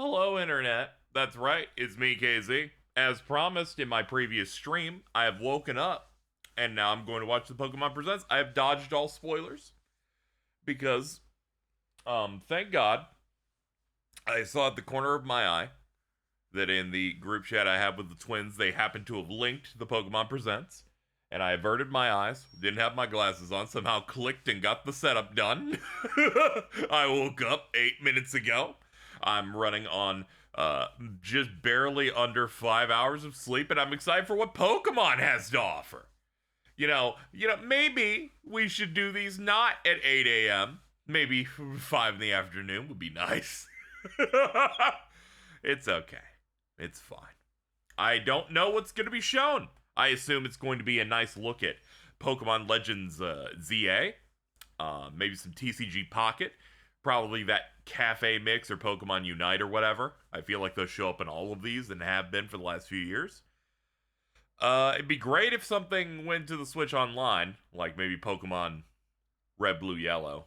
Hello, Internet. That's right, it's me, KZ. As promised in my previous stream, I have woken up, and now I'm going to watch the Pokemon Presents. I have dodged all spoilers, because, thank God, I saw at the corner of my eye that in the group chat I have with the twins, they happen to have linked the Pokemon Presents, and I averted my eyes, didn't have my glasses on, somehow clicked and got the setup done. I woke up 8 minutes ago. I'm running on just barely under 5 hours of sleep, and I'm excited for what Pokemon has to offer. Maybe we should do these not at 8 a.m. Maybe 5 in the afternoon would be nice. It's okay. It's fine. I don't know what's going to be shown. I assume it's going to be a nice look at Pokemon Legends ZA, maybe some TCG Pocket, probably that Cafe Mix or Pokemon Unite or whatever. I feel like they'll show up in all of these and have been for the last few years. It'd be great if something went to the Switch Online, like maybe Pokemon Red, Blue, Yellow,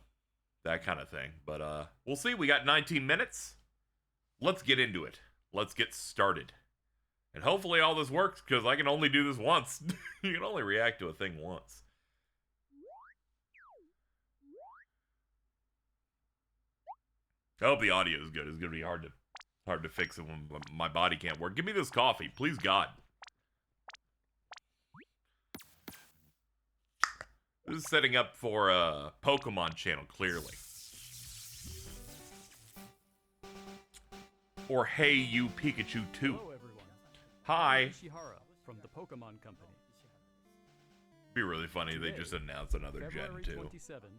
that kind of thing. But we'll see. We got 19 minutes. Let's get into it. Let's get started. And hopefully all this works, because I can only do this once. You can only react to a thing once. I hope the audio is good. It's going to be hard to fix it when my body can't work. Give me this coffee, please God. This is setting up for a Pokemon channel, clearly. Or Hey You Pikachu 2. Hello everyone. Hi. I'm Ishihara from the Pokémon Company. Be really funny if they just announced another February Gen 2. 27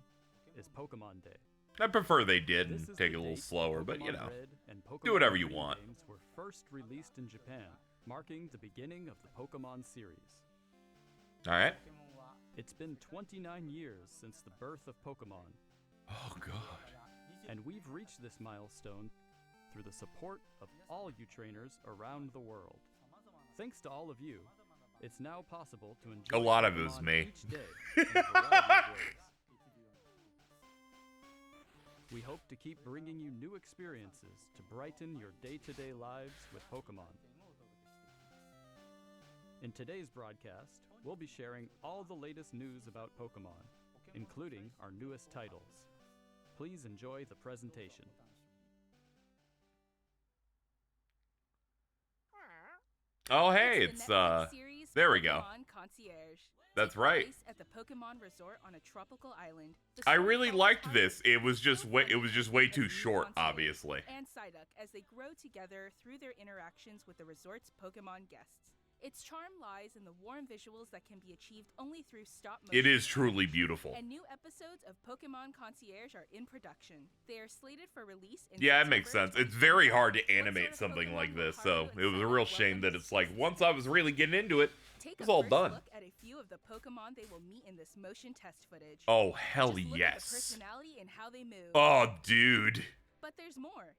is Pokémon Day. I prefer they did This and is take the it a little date slower, but Pokemon you know, Red and Pokemon do whatever you Green want. games were first released in Japan, marking the beginning of the Pokemon series. Alright. It's been 29 years since the birth of Pokemon, Oh god. and we've reached this milestone through the support of all you trainers around the world. Thanks to all of you, it's now possible to enjoy A lot of it Pokemon was me. each day in a variety of ways. We hope to keep bringing you new experiences to brighten your day-to-day lives with Pokemon. In today's broadcast, we'll be sharing all the latest news about Pokemon, including our newest titles. Please enjoy the presentation. Oh hey, It's it's the Netflix series there we go. Pokemon Concierge. That's Take right. place at the Pokemon Resort on a tropical island. The I story really follows liked Harvey, this. It was just way Pokemon too as a short, concierge, obviously. and Psyduck as they grow together through their interactions with the resort's Pokemon guests. Its charm lies in the warm visuals that can be achieved only through stop motion. It is truly beautiful. And new episodes of Pokemon Concierge are in production. They are slated for release in Yeah, it makes September sense. It's very hard to 2024. What animate sort of something Pokemon like will this, so Haru it and was a Psyduck real shame welcome that this it's like season? once I was really getting into it, Take it's a all first done. look at a few of the Pokemon they will meet in this motion test footage. Oh hell Just look at the yes. personality and how they move. Oh dude. But there's more.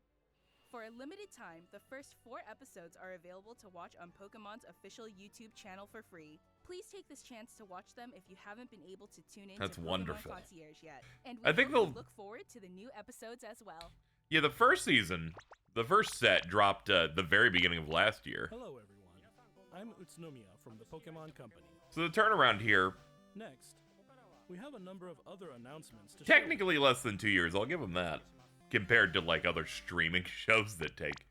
For a limited time, the first 4 episodes are available to watch on Pokemon's official YouTube channel for free. Please take this chance to watch them if you haven't been able to tune in That's to Pokemon wonderful. Concierge yet. And I think hope you they'll- look forward to the new episodes as well. Yeah, the first season, the first set dropped the very beginning of last year. Hello everyone, I'm Utsunomiya from the Pokemon Company. So the turnaround here, Next, we have a number of other announcements to technically less than 2 years, I'll give them that. Compared to like other streaming shows that take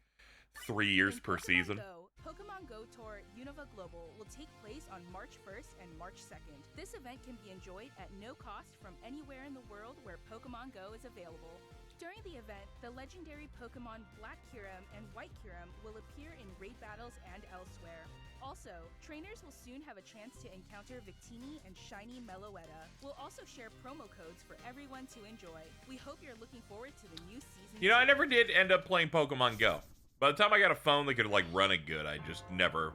3 years In per Pokemon season. Go, Pokemon Go Tour Unova Global will take place on March 1st and March 2nd. This event can be enjoyed at no cost from anywhere in the world where Pokemon Go is available. During the event, the legendary Pokemon Black Kyurem and White Kyurem will appear in raid battles and elsewhere. Also, trainers will soon have a chance to encounter Victini and Shiny Meloetta. We'll also share promo codes for everyone to enjoy. We hope you're looking forward to the new season. You know, I 2. never did end up playing Pokemon Go. By the time I got a phone that could like run it good, I just never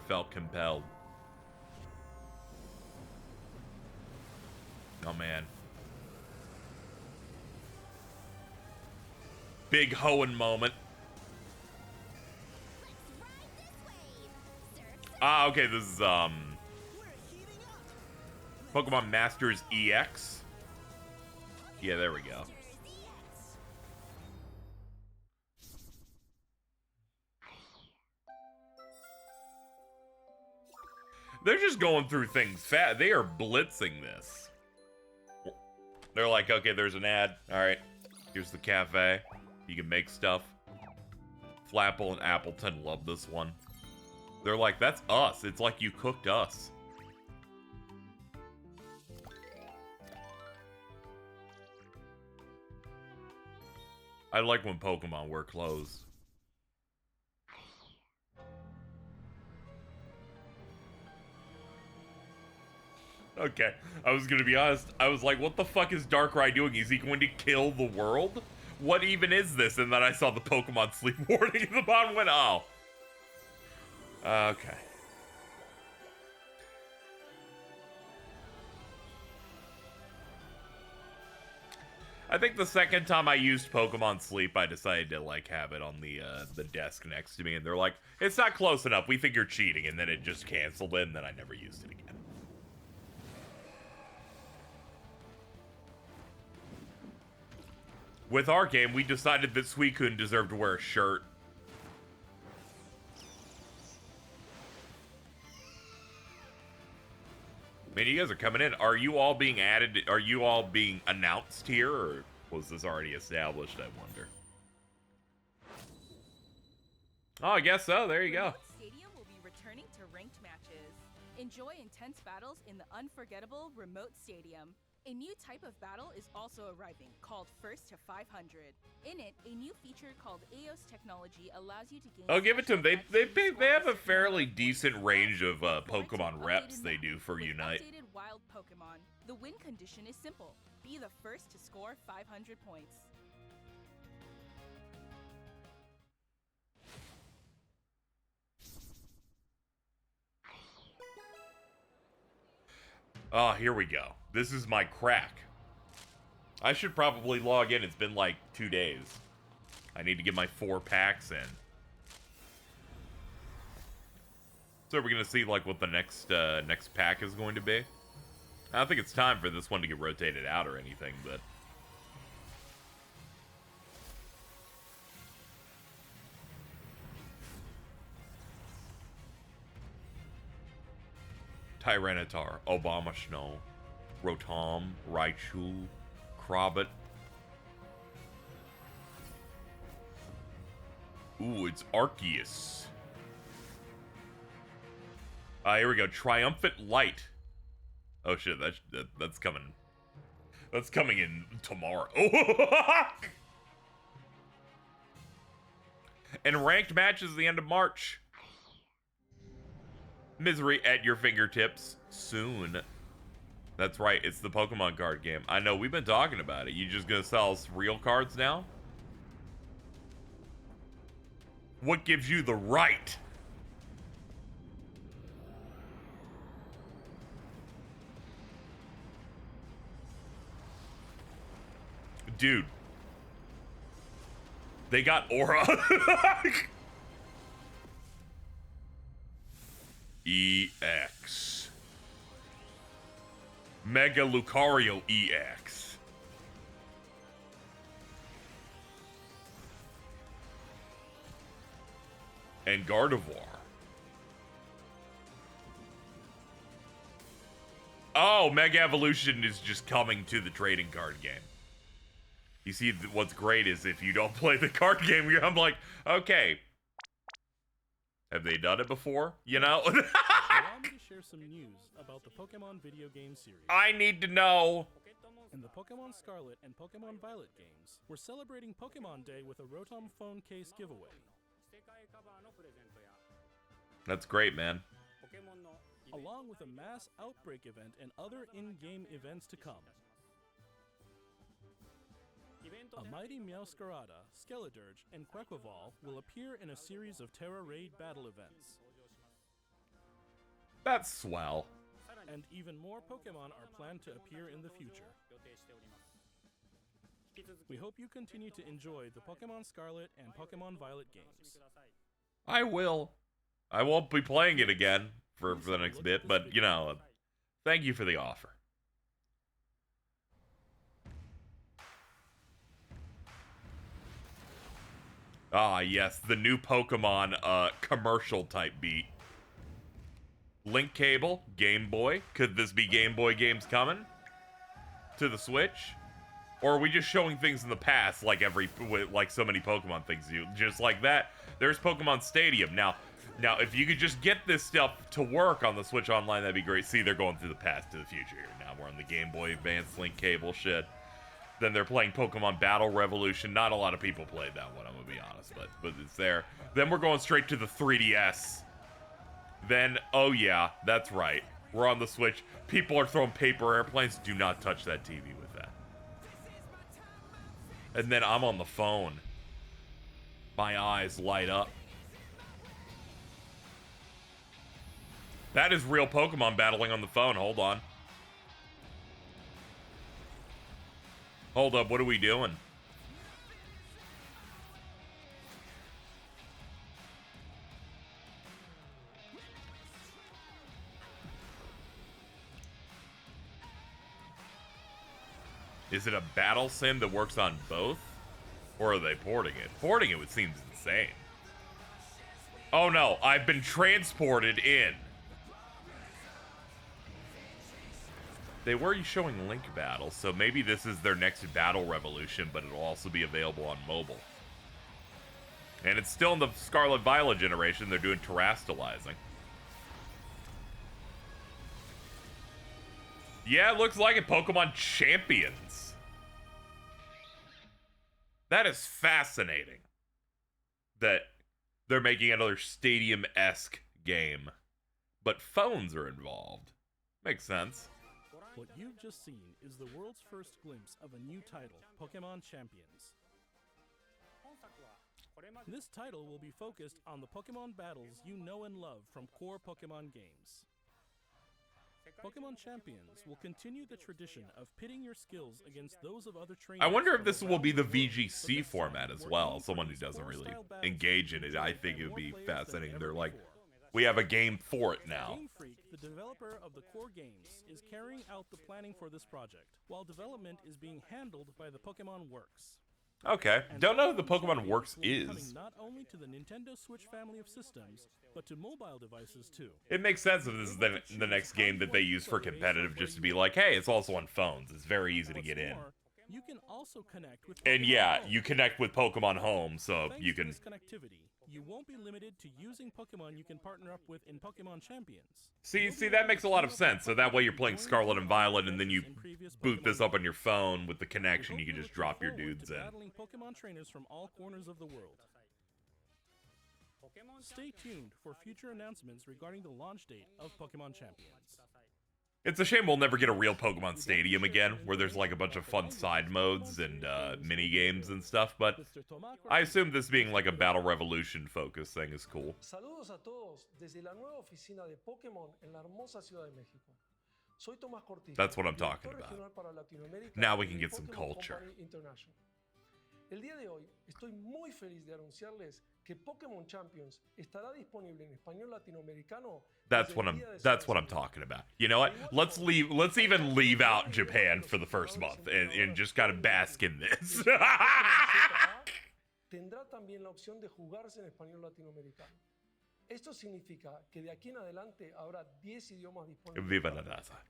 felt compelled. Oh man. Big Hoenn moment. Ah, okay, this is Pokemon Masters EX. Yeah, there we go. They're just going through things fast. They are blitzing this. They're like, okay, there's an ad. All right, here's the cafe. You can make stuff. Flapple and Appleton love this one. They're like, that's us. It's like you cooked us. I like when Pokemon wear clothes. Okay, I was gonna be honest. I was like, what the fuck is Darkrai doing? Is he going to kill the world? What even is this? And then I saw the Pokemon sleep warning at the bottom and went, oh. Okay. I think the second time I used Pokemon Sleep, I decided to like have it on the desk next to me, and they're like, "It's not close enough. We think you're cheating," and then it just canceled it, and then I never used it again. With our game, we decided that Suicune deserved to wear a shirt. Man, you guys are coming in. Are you all being added? Are you all being announced here, or was this already established, I wonder? Oh, I guess so. There you go. Remote Stadium will be returning to ranked matches. Enjoy intense battles in the unforgettable Remote Stadium. A new type of battle is also arriving, called First to 500. In it, a new feature called Eos technology allows you to gain... I'll give it to them. They have a fairly decent range of Pokemon reps they do for Unite. Updated wild Pokemon. The win condition is simple. Be the first to score 500 points. Oh, here we go. This is my crack. I should probably log in. It's been like 2 days. I need to get my 4 packs in. So we're gonna see like what the next pack is going to be. I don't think it's time for this one to get rotated out or anything, but Tyranitar, Obama Snow, Rotom, Raichu, Crobat. Ooh, it's Arceus. Here we go. Triumphant Light. Oh shit, that's coming. That's coming in tomorrow. And ranked matches at the end of March. Misery at your fingertips soon. That's right, it's the Pokemon card game. I know, we've been talking about it. You just gonna sell us real cards now? What gives you the right? Dude. They got Aura. EX. Mega Lucario EX. And Gardevoir. Oh, Mega Evolution is just coming to the trading card game. You see, what's great is if you don't play the card game, I'm like, okay. Have they done it before? You know? Allow me to share some news about the Pokemon video game series. I need to know. In the Pokemon Scarlet and Pokemon Violet games, we're celebrating Pokemon Day with a Rotom phone case giveaway. That's great, man. Along with a mass outbreak event and other in-game events to come. A mighty Meowscarada, Skeledirge, and Quaquaval will appear in a series of Terra Raid battle events. That's swell. And even more Pokemon are planned to appear in the future. We hope you continue to enjoy the Pokemon Scarlet and Pokemon Violet games. I will. I won't be playing it again for the next bit, but, you know, thank you for the offer. Ah, yes, the new Pokemon commercial type beat. Link cable, Game Boy. Could this be Game Boy games coming to the Switch? Or are we just showing things in the past like so many Pokemon things do? Just like that, there's Pokemon Stadium. Now, if you could just get this stuff to work on the Switch Online, that'd be great. See, they're going through the past to the future here. Now we're on the Game Boy Advance Link cable shit. Then they're playing Pokemon Battle Revolution. Not a lot of people played that one, I'm gonna be honest, but it's there. Then we're going straight to the 3DS. Then, oh yeah, that's right. We're on the Switch. People are throwing paper airplanes. Do not touch that TV with that. And then I'm on the phone. My eyes light up. That is real Pokemon battling on the phone. Hold on. Hold up, what are we doing? Is it a battle sim that works on both? Or are they porting it? Porting it seems insane. Oh no, I've been transported in. They were showing Link battles, so maybe this is their next Battle Revolution, but it'll also be available on mobile. And it's still in the Scarlet Violet generation. They're doing terastallizing. Yeah, it looks like it. Pokemon Champions. That is fascinating. That they're making another Stadium-esque game. But phones are involved. Makes sense. What you've just seen is the world's first glimpse of a new title, Pokémon Champions. This title will be focused on the Pokémon battles you know and love from core Pokémon games. Pokémon Champions will continue the tradition of pitting your skills against those of other trainers. I wonder if this will be the VGC format as well. Someone who doesn't really engage in it, I think it would be fascinating. They're like, we have a game for it now. Game Freak, the developer of the core games, is carrying out the planning for this project, while development is being handled by the Pokémon Works. Okay, don't know who the Pokemon Works is. Not only to the Nintendo Switch family of systems, but to mobile devices too. It makes sense if this is the next game that they use for competitive, just to be like, hey, it's also on phones. It's very easy to get in. You can also connect with and yeah, you connect with Pokemon Home, so you can. Connectivity, you won't be limited to using Pokemon you can partner up with in Pokemon Champions. See, that makes a lot of sense. So that way you're playing Scarlet and Violet, and then you boot this up on your phone with the connection. You can just drop your dudes in. Battling Pokemon trainers from all corners of the world. Stay tuned for future announcements regarding the launch date of Pokemon Champions. It's a shame we'll never get a real Pokemon Stadium again, where there's like a bunch of fun side modes and mini games and stuff, but I assume this being like a Battle Revolution focus thing is cool. Saludos a todos desde la nueva oficina de Pokémon en la hermosa Ciudad de México. Soy Tomás Cortijo. That's what I'm talking about. Now we can get some culture. El día de hoy estoy muy feliz de anunciarles que Pokémon Champions estará disponible en español latinoamericano. That's what I'm talking about. You know what? Let's even leave out Japan for the first month and just gotta bask in this. Tendrá también la opción de jugarse en español latinoamericano. Esto significa que de aquí en adelante habrá 10 idiomas disponibles. Viva la raza.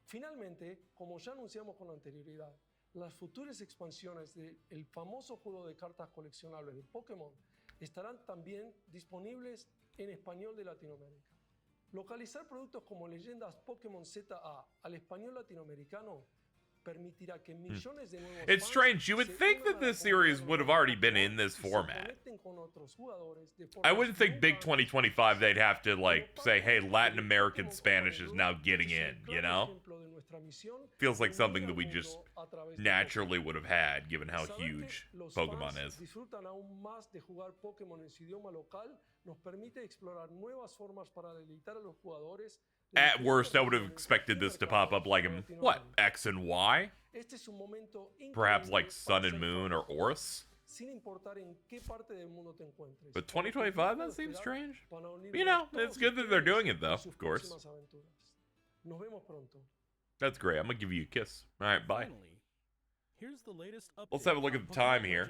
Finalmente, como ya anunciamos con anterioridad, las futuras expansiones del famoso juego de cartas coleccionables de Pokémon estarán también disponibles en español de Latinoamérica. Localizar productos como leyendas Pokémon ZA al español latinoamericano permitirá que millones de nuevos It's strange. You would think that this series would have already been in this format. I wouldn't think Big 2025 they'd have to like say, hey, Latin American Spanish is now getting in, you know? Feels like something that we just naturally would have had, given how huge Pokemon is. Disfrutan aún más de jugar Pokémon en su idioma local, nos permite explorar nuevas formas para deleitar a los jugadores. At worst, I would have expected this to pop up like in, what, X and Y? Perhaps like Sun and Moon or Oris? But 2025, that seems strange. You know, it's good that they're doing it though, of course. That's great. I'm gonna give you a kiss. Alright, bye. Finally, here's the latest update. Let's have a look at the time here.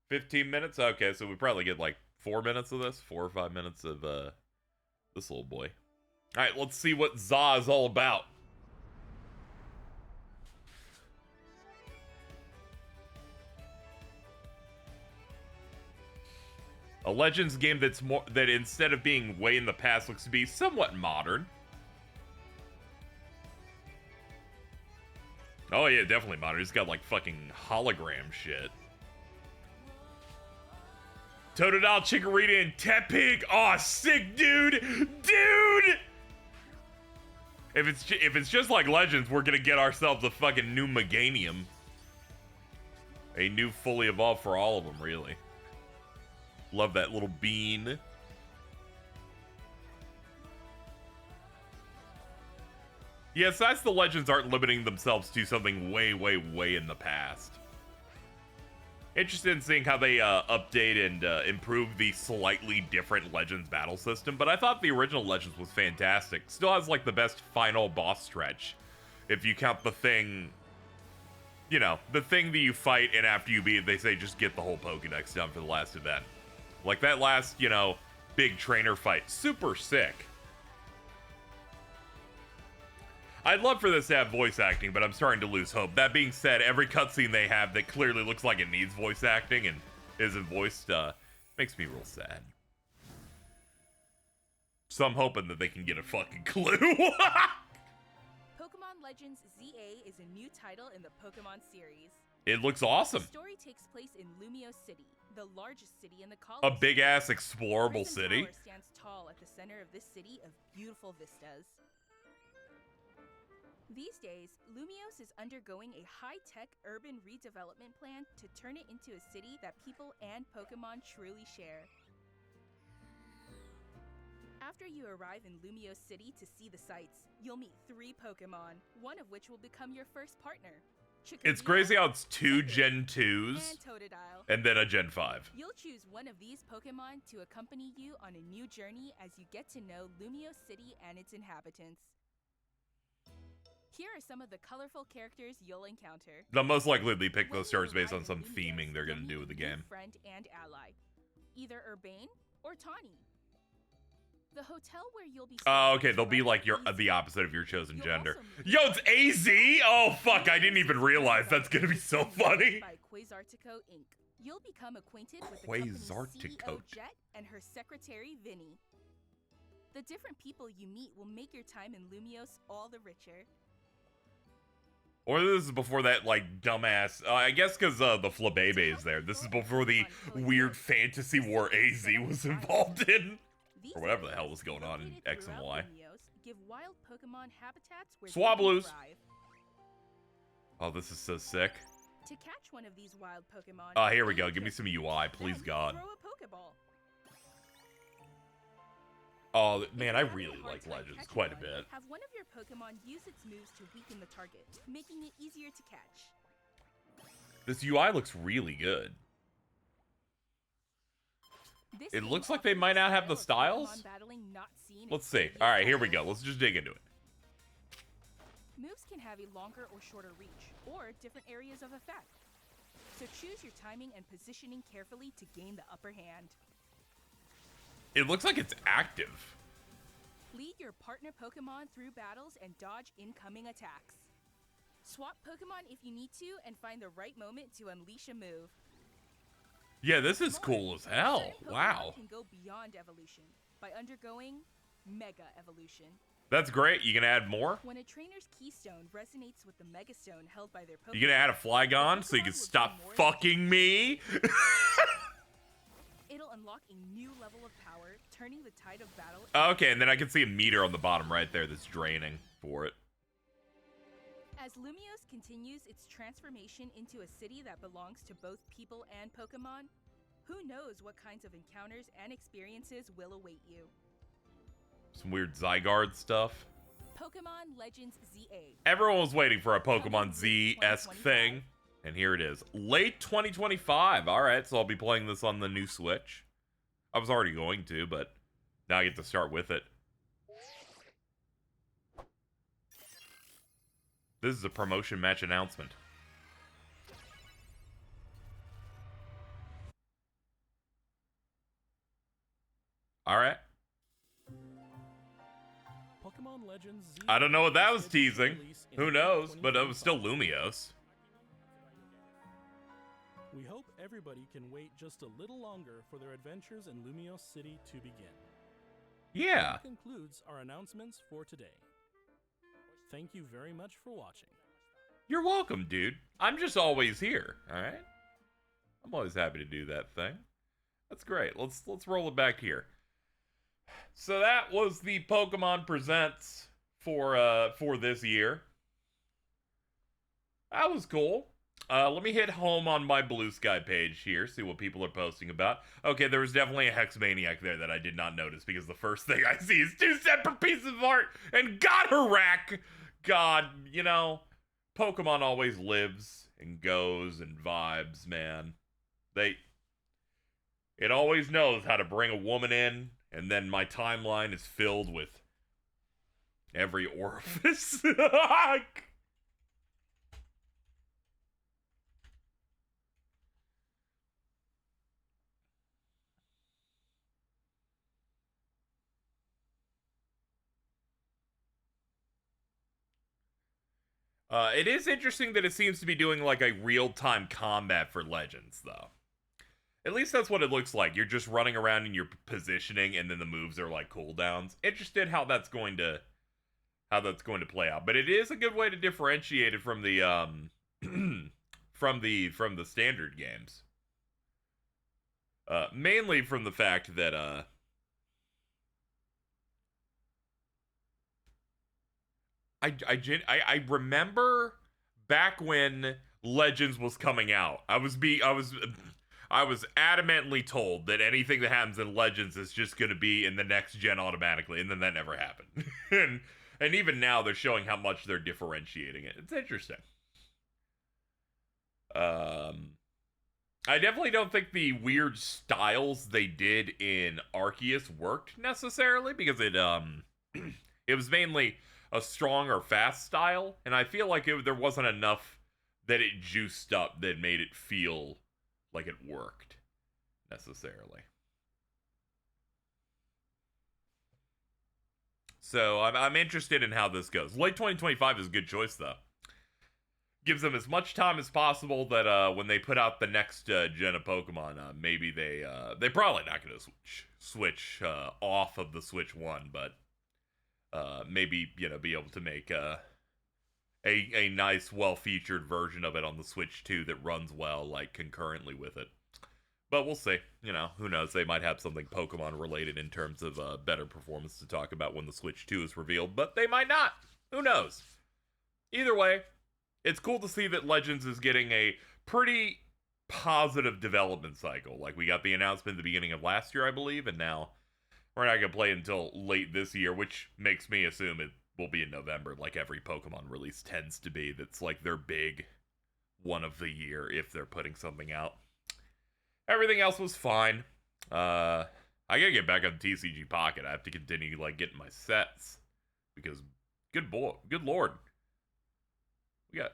15 minutes? Okay, so we probably get like 4 minutes of this. 4 or 5 minutes of This little boy. All right, let's see what Za is all about. A Legends game that instead of being way in the past looks to be somewhat modern. Oh yeah, definitely modern. It's got like fucking hologram shit. Totodile, Chikorita, and Tepig. Aw, sick, dude! Dude! If it's just like Legends, we're gonna get ourselves a fucking new Meganium. A new fully evolved for all of them, really. Love that little bean. Yes, that's the Legends aren't limiting themselves to something way, way, way in the past. Interested in seeing how they update and improve the slightly different Legends battle system, but I thought the original Legends was fantastic. Still has like the best final boss stretch. If you count the thing, you know, the thing that you fight and after you beat it, they say just get the whole Pokedex done for the last event. Like that last, you know, big trainer fight. Super sick. I'd love for this to have voice acting, but I'm starting to lose hope. That being said, every cutscene they have that clearly looks like it needs voice acting and isn't voiced, makes me real sad. So I'm hoping that they can get a fucking clue. Pokemon Legends ZA is a new title in the Pokemon series. It looks awesome. The story takes place in Lumio City, the largest city in the A colony. big-ass explorable Risen city. Tower stands tall at the center of this city of beautiful vistas. These days, Lumios is undergoing a high-tech urban redevelopment plan to turn it into a city that people and Pokemon truly share. After you arrive in Lumio City to see the sights, you'll meet 3 Pokemon, one of which will become your first partner. It's Chikorita, crazy how it's 2 Tepig, Gen 2s and Totodile. and then a Gen 5. You'll choose one of these Pokemon to accompany you on a new journey as you get to know Lumio City and its inhabitants. Here are some of the colorful characters you'll encounter. They'll most likely pick When those you stars based on arrive some in Lumios, theming they're going you'll to do meet with the a new game. friend and ally, either Urbane or Tawny. The hotel where you'll be Oh, staying okay, is they'll be run like by AZ. the opposite of your chosen You'll gender. also meet Yo, it's AZ? Oh, fuck, I didn't even realize that's going to be so funny. By Quasartico Inc. You'll become acquainted with the company's Quasartico. CEO Jet and her secretary Vinny. The different people you meet will make your time in Lumios all the richer. Or this is before that, like, dumbass... I guess because the Flabebe is there. This is before the weird fantasy war AZ was involved in. These Or whatever the hell areas, was going on in located X and throughout Y. Lumios, give wild Pokemon habitats where Swablues. they can thrive. Oh, this is so sick. To catch one of these wild Pokemon, Oh, here we you go. Give me just some UI, please, then God. Throw a Pokeball. Oh, If man, you're I having really hard like time Legends catching quite a one, bit. Have one of your Pokemon use its moves to weaken the target, making it easier to catch. This UI looks really good. This It game looks like they offers might a not have the style of styles. Pokemon battling not seen in Let's see. previous All right, here we go. titles. Let's just dig into it. Moves can have a longer or shorter reach, or different areas of effect. So choose your timing and positioning carefully to gain the upper hand. It looks like it's active. Lead your partner Pokemon through battles and dodge incoming attacks. Swap Pokemon if you need to and find the right moment to unleash a move. Yeah, this is More, cool as hell. certain Pokemon Wow. can go beyond evolution by undergoing Mega Evolution. That's great. You gonna add more? When a trainer's keystone resonates with the Megastone held by their Pokemon, You gonna add a Flygon so you can stop fucking me? it'll unlock a new level of power, turning the tide of battle. Okay, and then I can see a meter on the bottom right there that's draining for it. As Lumios continues its transformation into a city that belongs to both people and Pokemon, who knows what kinds of encounters and experiences will await you. Some weird Zygarde stuff. Pokemon Legends ZA. Everyone was waiting for a Pokemon Z-esque thing. And here it is. Late 2025. Alright, so I'll be playing this on the new Switch. I was already going to, but now I get to start with it. This is a promotion match announcement. Alright. Pokemon Legends Z I don't know what that was is scheduled to teasing. release in Who knows? But it was 2025. still Lumiose. We hope everybody can wait just a little longer for their adventures in Lumiose City to begin. Yeah. That concludes our announcements for today. Thank you very much for watching. You're welcome, dude. I'm just always here, alright? I'm always happy to do that thing. That's great. Let's roll it back here. So that was the Pokemon Presents for this year. That was cool. Let me hit home on my Blue Sky page here, see what people are posting about. Okay, there was definitely a Hexmaniac there that I did not notice because the first thing I see is 2 separate pieces of art, and God, Harak! God, you know, Pokemon always lives and goes and vibes, man. It always knows how to bring a woman in, and then my timeline is filled with every orifice. It is interesting that it seems to be doing like a real-time combat for Legends, though. At least that's what it looks like. You're just running around in your positioning, and then the moves are like cooldowns. Interested how that's going to play out. But it is a good way to differentiate it from the from the standard games. Mainly from the fact that I remember back when Legends was coming out. I was adamantly told that anything that happens in Legends is just going to be in the next gen automatically, and then that never happened. and even now they're showing how much they're differentiating it. It's interesting. I definitely don't think the weird styles they did in Arceus worked necessarily, because it was mainly a strong or fast style, and I feel like there wasn't enough that it juiced up that made it feel like it worked necessarily. So I'm interested in how this goes. Late 2025 is a good choice, though. Gives them as much time as possible that when they put out the next gen of Pokemon, maybe they're probably not going to switch off of the Switch 1, but maybe, you know, be able to make a nice, well-featured version of it on the Switch 2 that runs well, like, concurrently with it. But we'll see. You know, who knows? They might have something Pokemon-related in terms of better performance to talk about when the Switch 2 is revealed, but they might not. Who knows? Either way, it's cool to see that Legends is getting a pretty positive development cycle. Like, we got the announcement at the beginning of last year, I believe, and now we're not going to play until late this year, which makes me assume it will be in November, like every Pokemon release tends to be. That's like their big one of the year if they're putting something out. Everything else was fine. I gotta get back on TCG Pocket. I have to continue, like, getting my sets, because good lord, we got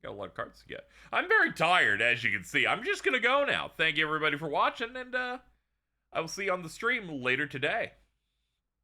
a lot of cards to get. I'm very tired, as you can see. I'm just gonna go now. Thank you everybody for watching, and I will see you on the stream later today.